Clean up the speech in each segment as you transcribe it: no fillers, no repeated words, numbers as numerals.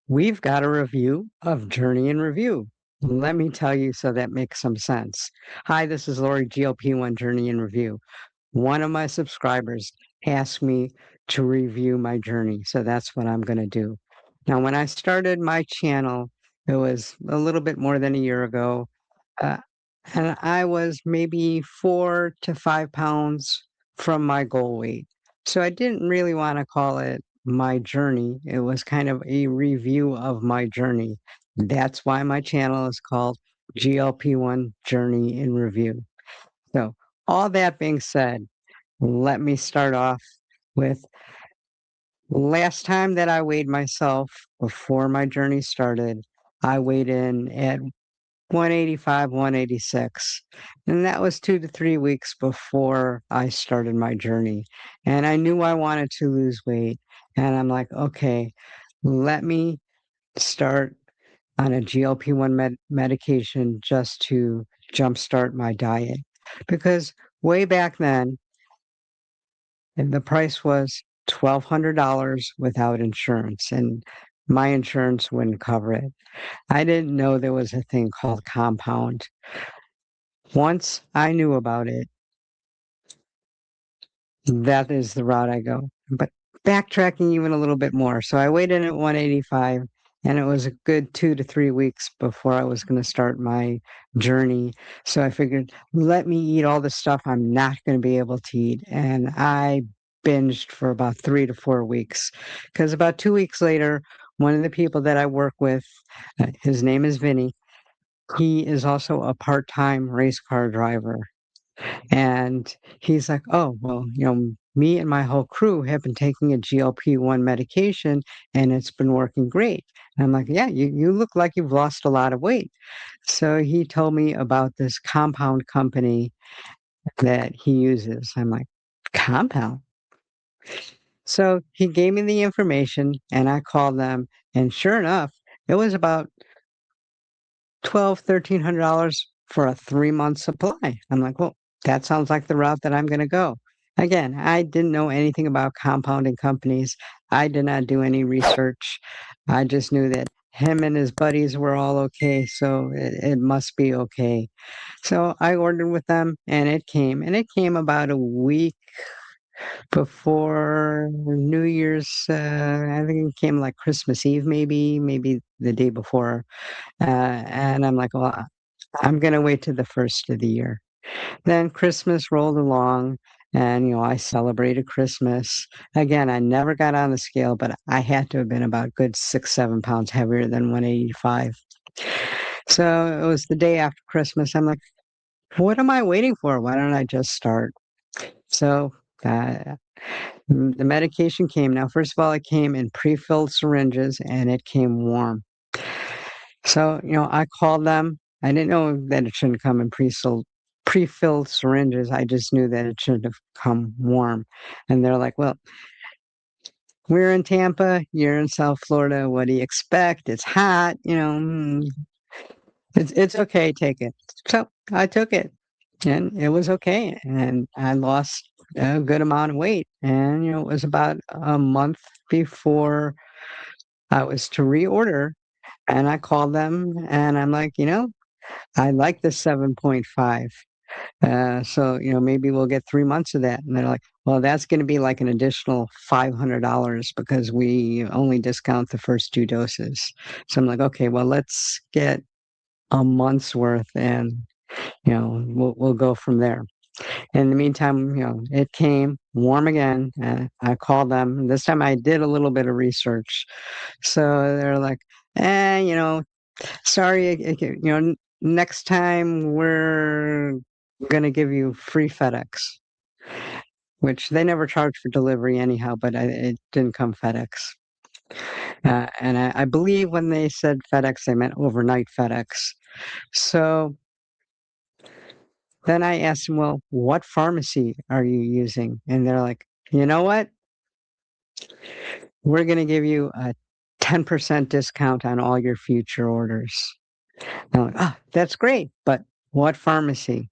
We've got a review of Journey in Review. Let me tell you so that makes some sense. Hi, this is Lori, GLP-1 Journey in Review. One of my subscribers asked me to review my journey, so that's what I'm going to do. Now, when I started my channel, it was a little bit more than a year ago, uh, and I was maybe 4 to 5 pounds from my goal weight. So I didn't really want to call it my journey. It was kind of a review of my journey. That's why my channel is called GLP-1 Journey in Review. So, all that being said, let me start off with last time that I weighed myself before my journey started, I weighed in at 185, 186. And that was 2 to 3 weeks before I started my journey. And I knew I wanted to lose weight. And I'm like, okay, let me start on a GLP-1 medication just to jumpstart my diet. Because way back then, and the price was $1,200 without insurance, and my insurance wouldn't cover it. I didn't know there was a thing called compound. Once I knew about it, that is the route I go. But backtracking even a little bit more. So I weighed in at 185, and it was a good 2 to 3 weeks before I was going to start my journey. So I figured, let me eat all the stuff I'm not going to be able to eat. And I binged for about 3 to 4 weeks. Because about 2 weeks later, one of the people that I work with, his name is Vinny, he is also a part-time race car driver. And he's like, "Oh, well, me and my whole crew have been taking a GLP-1 medication and it's been working great." And I'm like, "Yeah, you look like you've lost a lot of weight." So he told me about this compound company that he uses. I'm like, "Compound?" So he gave me the information and I called them. And sure enough, it was about 1,300 $1,300 for a 3-month supply. I'm like, well, that sounds like the route that I'm going to go. Again, I didn't know anything about compounding companies. I did not do any research. I just knew that him and his buddies were all okay, so it must be okay. So I ordered with them and it came about a week before New Year's. I think it came like Christmas Eve, maybe the day before. And I'm like, well, I'm gonna wait to the first of the year. Then Christmas rolled along and I celebrated Christmas. Again, I never got on the scale, but I had to have been about good 6, 7 pounds heavier than 185. So it was the day after Christmas. I'm like, what am I waiting for? Why don't I just start? So uh, the medication came. Now, first of all, it came in pre-filled syringes and it came warm. So, I called them. I didn't know that it shouldn't come in pre-filled syringes. I just knew that it should have come warm. And they're like, "Well, we're in Tampa, you're in South Florida. What do you expect? It's hot, it's okay, take it." So I took it and it was okay. And I lost a good amount of weight. And, it was about a month before I was to reorder. And I called them and I'm like, I like the 7.5. So, maybe we'll get 3 months of that. And they're like, well, that's going to be like an additional $500 because we only discount the first 2 doses. So I'm like, okay, well, let's get a month's worth and, we'll go from there. In the meantime, it came warm again. I called them. This time I did a little bit of research. So they're like, sorry, next time we're gonna give you free FedEx, which they never charge for delivery anyhow, but it didn't come FedEx. And I believe when they said FedEx, they meant overnight FedEx. So then I asked them, well, what pharmacy are you using? And they're like, you know what? We're gonna give you a 10% discount on all your future orders. And I'm like, oh, that's great, but what pharmacy?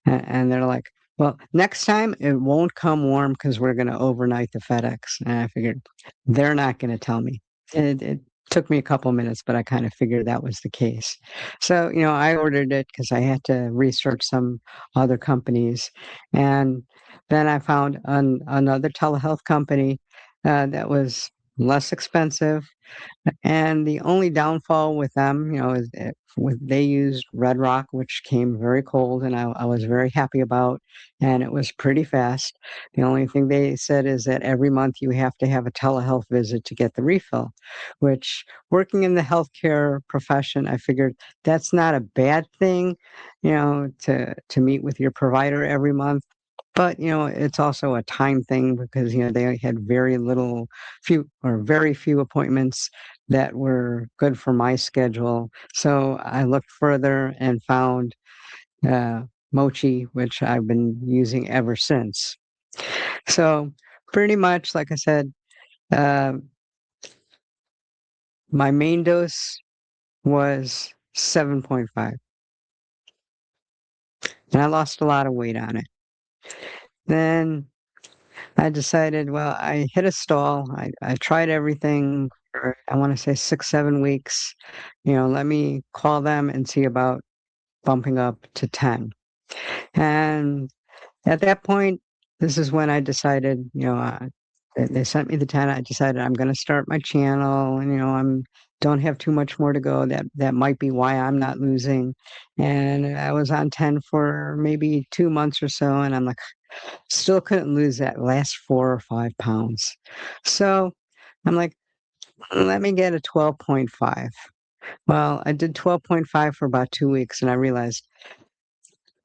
And they're like, well, next time it won't come warm because we're going to overnight the FedEx. And I figured they're not going to tell me. It took me a couple minutes, but I kind of figured that was the case. So, I ordered it because I had to research some other companies. And then I found another telehealth company that was less expensive, and the only downfall with them, is that they used Red Rock, which came very cold, and I was very happy about, and it was pretty fast. The only thing they said is that every month you have to have a telehealth visit to get the refill, which, working in the healthcare profession, I figured that's not a bad thing, to meet with your provider every month. But, it's also a time thing because, they had very few appointments that were good for my schedule. So I looked further and found uh, Mochi, which I've been using ever since. So pretty much, like I said, uh, my main dose was 7.5, and I lost a lot of weight on it. Then I decided, well, I hit a stall. I tried everything for, I want to say 6, 7 weeks. Let me call them and see about bumping up to 10. And at that point, this is when I decided, they sent me the 10. I decided I'm going to start my channel, and, I'm don't have too much more to go. That might be why I'm not losing. And I was on 10 for maybe 2 months or so, and I'm like, still couldn't lose that last 4 or 5 pounds. So I'm like, let me get a 12.5. Well, I did 12.5 for about 2 weeks, and I realized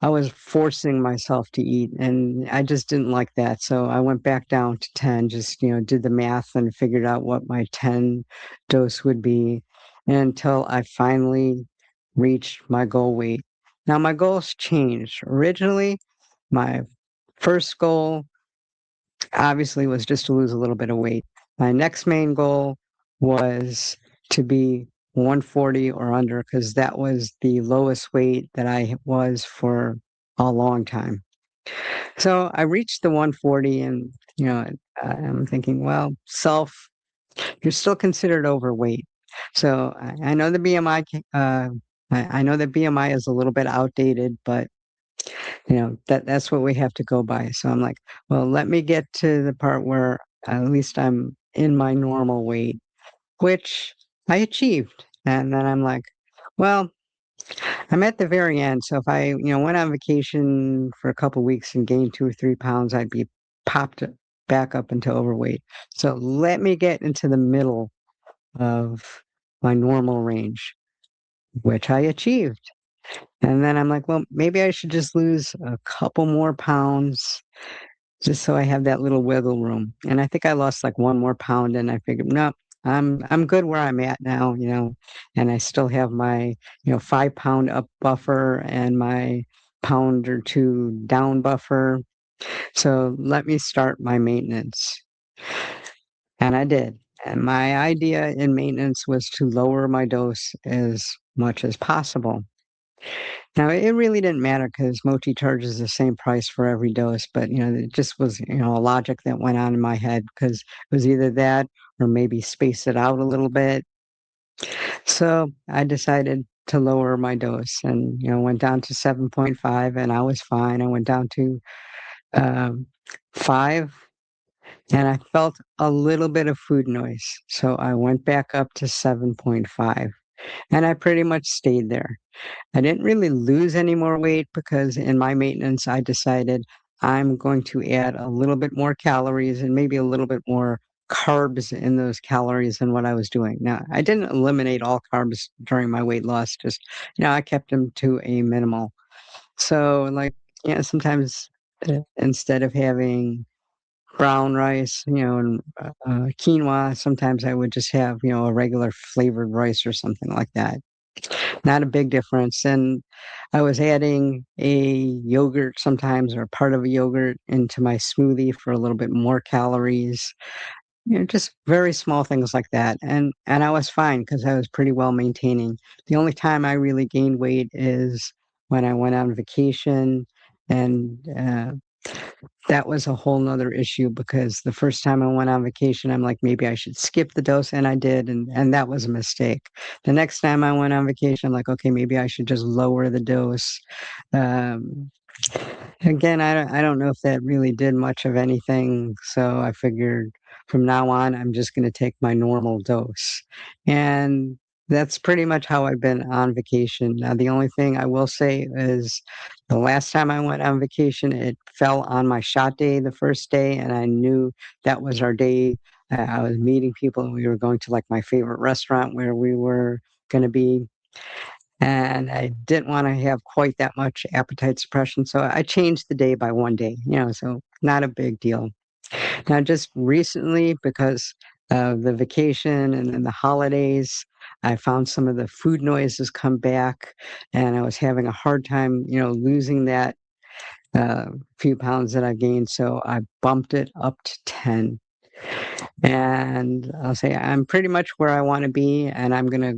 I was forcing myself to eat, and I just didn't like that. So I went back down to 10, just, did the math and figured out what my 10 dose would be until I finally reached my goal weight. Now, my goals changed. Originally, my first goal obviously was just to lose a little bit of weight. My next main goal was to be 140 or under because that was the lowest weight that I was for a long time. So I reached the 140, and I'm thinking, well, you're still considered overweight. So I know the BMI. I know that BMI is a little bit outdated, but that's what we have to go by. So I'm like, well, let me get to the part where at least I'm in my normal weight, which I achieved. And then I'm like, well, I'm at the very end. So if I, went on vacation for a couple weeks and gained 2 or 3 pounds, I'd be popped back up into overweight. So let me get into the middle of my normal range, which I achieved. And then I'm like, well, maybe I should just lose a couple more pounds just so I have that little wiggle room. And I think I lost like 1 more pound, and I figured, no, I'm good where I'm at now, and I still have my, 5 pound up buffer and my pound or two down buffer. So let me start my maintenance. And I did. And my idea in maintenance was to lower my dose as much as possible. Now, it really didn't matter because Mochi charges the same price for every dose, but, it just was, a logic that went on in my head because it was either that or maybe space it out a little bit. So I decided to lower my dose and, went down to 7.5, and I was fine. I went down to 5, and I felt a little bit of food noise. So I went back up to 7.5, and I pretty much stayed there. I didn't really lose any more weight because in my maintenance, I decided I'm going to add a little bit more calories and maybe a little bit more carbs in those calories than what I was doing. Now, I didn't eliminate all carbs during my weight loss, just, I kept them to a minimal. So, like, sometimes instead of having brown rice, and quinoa, sometimes I would just have, a regular flavored rice or something like that. Not a big difference, and I was adding a yogurt sometimes or part of a yogurt into my smoothie for a little bit more calories, just very small things like that, and I was fine because I was pretty well maintaining. The only time I really gained weight is when I went on vacation, and that was a whole nother issue because the first time I went on vacation, I'm like, maybe I should skip the dose, and I did, and that was a mistake. The next time I went on vacation, I'm like, okay, maybe I should just lower the dose. Um, Again, I don't know if that really did much of anything, so I figured from now on, I'm just gonna take my normal dose, and that's pretty much how I've been on vacation. Now, the only thing I will say is the last time I went on vacation, it fell on my shot day the first day, and I knew that was our day. I was meeting people, and we were going to, like, my favorite restaurant where we were gonna be, and I didn't wanna have quite that much appetite suppression, so I changed the day by 1 day, so not a big deal. Now, just recently, because of the vacation and then the holidays, I found some of the food noises come back, and I was having a hard time, losing that, few pounds that I gained, so I bumped it up to 10. And I'll say I'm pretty much where I wanna be, and I'm gonna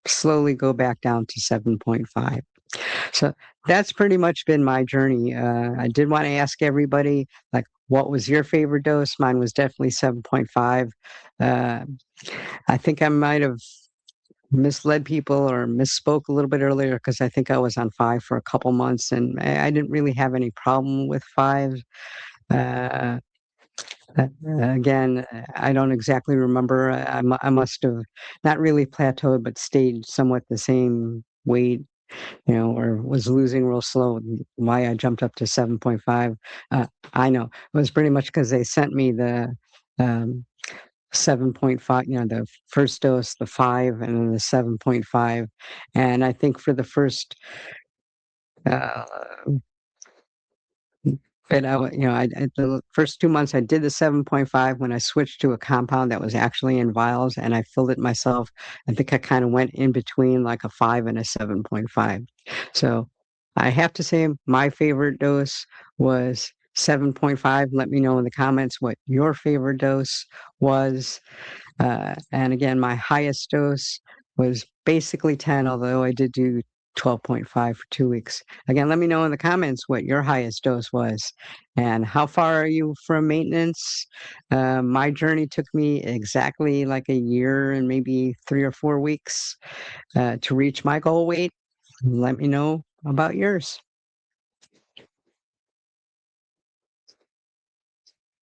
slowly go back down to 7.5. So that's pretty much been my journey. I did wanna ask everybody, like, what was your favorite dose? Mine was definitely 7.5. Uh, I think I might have misled people or misspoke a little bit earlier because I think I was on 5 for a couple months, and I didn't really have any problem with 5. Uh Uh, Again, I don't exactly remember. I must have not really plateaued, but stayed somewhat the same weight, or was losing real slow. Why I jumped up to 7.5, I know. It was pretty much because they sent me the, um, 7.5, the first dose, the 5, and then the 7.5, and I think for the first, uh but the first 2 months, I did the 7.5. When I switched to a compound that was actually in vials and I filled it myself, I think I kinda went in between, like, a 5 and a 7.5. So, I have to say my favorite dose was 7.5. Let me know in the comments what your favorite dose was. And again, my highest dose was basically 10, although I did do 12.5 for 2 weeks. Again, let me know in the comments what your highest dose was and how far are you from maintenance. My journey took me exactly like a year and maybe 3 or 4 weeks to reach my goal weight. Let me know about yours.